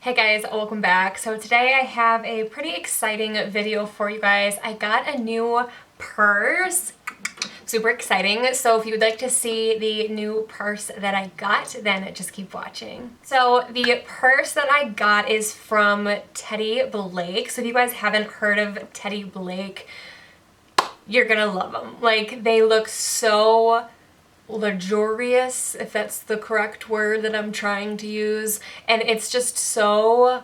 Hey guys, welcome back. So today I have a pretty exciting video for you guys. I got a new purse. Super exciting. So if you would like to see the new purse that I got, then just keep watching. So the purse that I got is from Teddy Blake. So if you guys haven't heard of Teddy Blake, you're gonna love them. Like, they look so luxurious, if that's the correct word that I'm trying to use, and it's just so,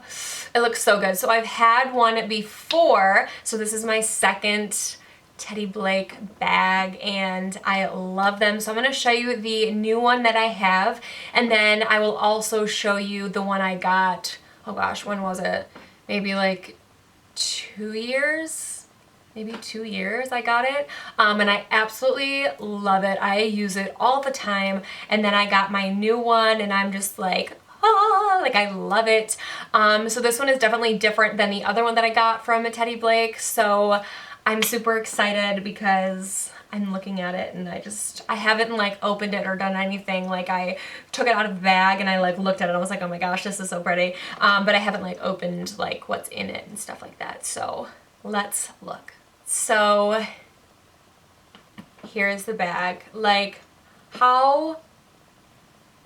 it looks so good. So I've had one before, so this is my second Teddy Blake bag and I love them. So I'm going to show you the new one that I have, and then I will also show you the one I got, oh gosh, when was it? Maybe like 2 years? Maybe 2 years I got it, and I absolutely love it. I use it all the time, and then I got my new one and I'm just like, ah, like I love it. So this one is definitely different than the other one that I got from Teddy Blake, so I'm super excited because I'm looking at it and I haven't like opened it or done anything. Like, I took it out of the bag and I like looked at it and I was like, oh my gosh, this is so pretty, but I haven't like opened like what's in it and stuff like that. So let's look. So here's the bag. Like, how,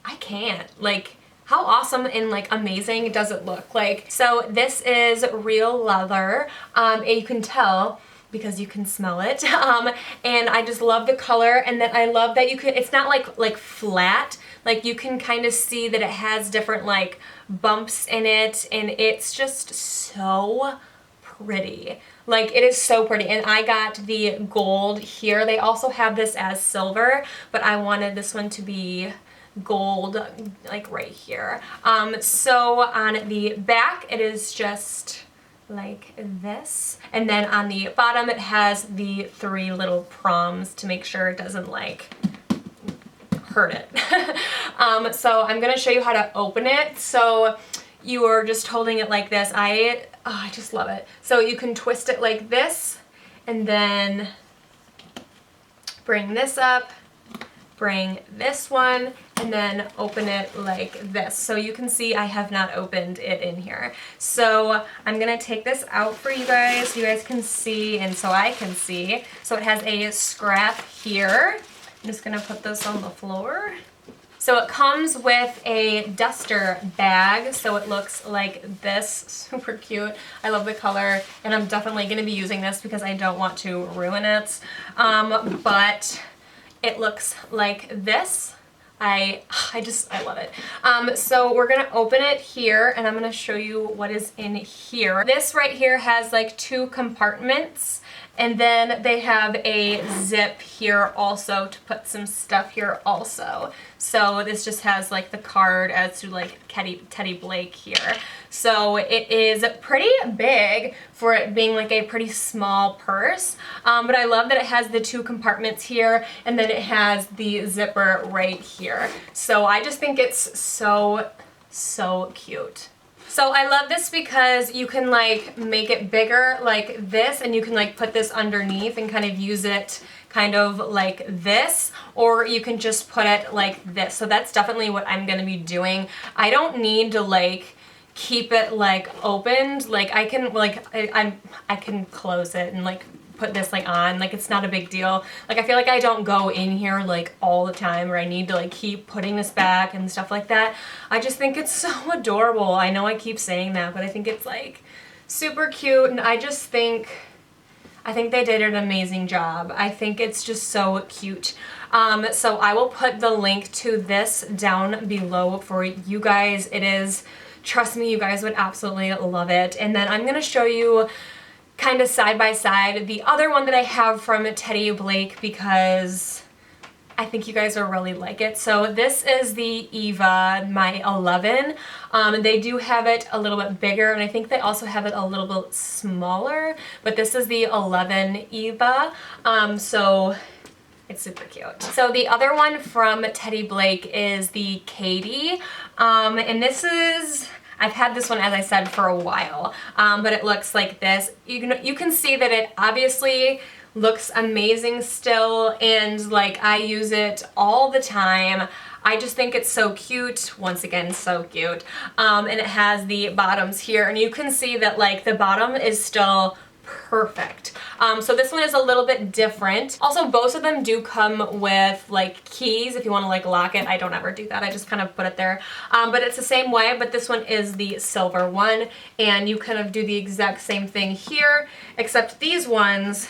I can't, like, how awesome and like amazing does it look? Like, so this is real leather, and you can tell because you can smell it, and I just love the color, and then I love that you can, it's not like flat, like you can kind of see that it has different like bumps in it, and it's just so pretty. Like, it is so pretty, and I got the gold here. They also have this as silver, but I wanted this one to be gold, like right here. So on the back it is just like this, and then on the bottom it has the 3 little prongs to make sure it doesn't like hurt it. So I'm gonna show you how to open it. So you are just holding it like this. I just love it. So you can twist it like this, and then bring this up, bring this one, and then open it like this. So you can see I have not opened it in here. So I'm gonna take this out for you guys so you guys can see, and so I can see. So it has a scrap here. I'm just gonna put this on the floor. So it comes with a duster bag, so it looks like this, super cute. I love the color, and I'm definitely gonna be using this because I don't want to ruin it. But it looks like this. I love it. So we're gonna open it here, and I'm gonna show you what is in here. This right here has like 2 compartments, and then they have a zip here also to put some stuff here also. So this just has like the card as to like Teddy Blake here. So it is pretty big for it being like a pretty small purse, but I love that it has the 2 compartments here, and then it has the zipper right here. So I just think it's so cute. So I love this because you can like make it bigger like this, and you can like put this underneath and kind of use it kind of like this, or you can just put it like this. So that's definitely what I'm gonna be doing. I don't need to like keep it like opened. Like, I can like I can close it and like put this like on, like it's not a big deal. Like, I feel like I don't go in here like all the time where I need to like keep putting this back and stuff like that. I just think it's so adorable. I know I keep saying that, but I think it's like super cute, and I think they did an amazing job. I think it's just so cute. So I will put the link to this down below for you guys. It is, trust me, you guys would absolutely love it. And then I'm gonna show you kind of side by side the other one that I have from Teddy Blake because I think you guys will really like it. So this is the Eva, my 11. They do have it a little bit bigger, and I think they also have it a little bit smaller, but this is the 11 Eva. So it's super cute. So the other one from Teddy Blake is the Katie, and this is, I've had this one, as I said, for a while, but it looks like this. You can see that it obviously looks amazing still, and like I use it all the time. I just think it's so cute. Once again, so cute. And it has the bottoms here, and you can see that like the bottom is still perfect. So this one is a little bit different. Also, both of them do come with like keys if you want to like lock it. I don't ever do that. I just kind of put it there. But it's the same way, but this one is the silver one, and you kind of do the exact same thing here, except these ones,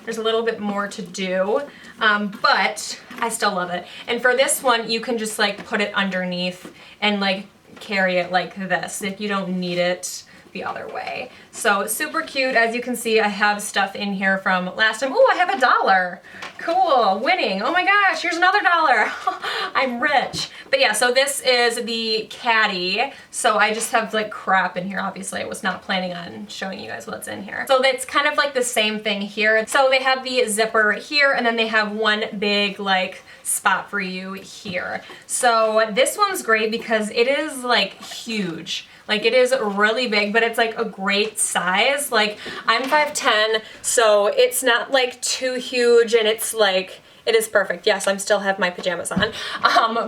there's a little bit more to do, but I still love it. And for this one, you can just like put it underneath and like carry it like this if you don't need it the other way. So super cute. As you can see, I have stuff in here from last time. Oh, I have $1. Cool, winning. Oh my gosh, here's another $1. I'm rich. But yeah, so this is the caddy. So I just have like crap in here. Obviously, I was not planning on showing you guys what's in here. So it's kind of like the same thing here. So they have the zipper here, and then they have one big like spot for you here. So this one's great because it is like huge. Like it is really big, but it's like a great size. Like I'm 5'10", so it's not like too huge, and it's like, it is perfect. Yes, I still have my pajamas on,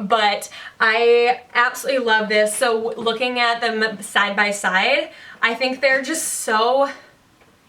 but I absolutely love this. So looking at them side by side, I think they're just so,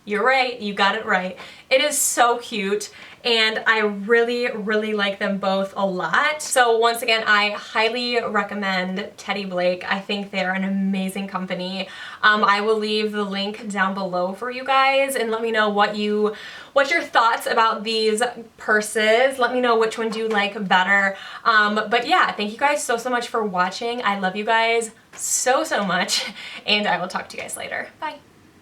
you're right, you got it right. It is so cute, and I really, really like them both a lot. So once again, I highly recommend Teddy Blake. I think they're an amazing company. I will leave the link down below for you guys, and let me know what's your thoughts about these purses. Let me know which one do you like better. But yeah, thank you guys so much for watching. I love you guys so, so much, and I will talk to you guys later. Bye.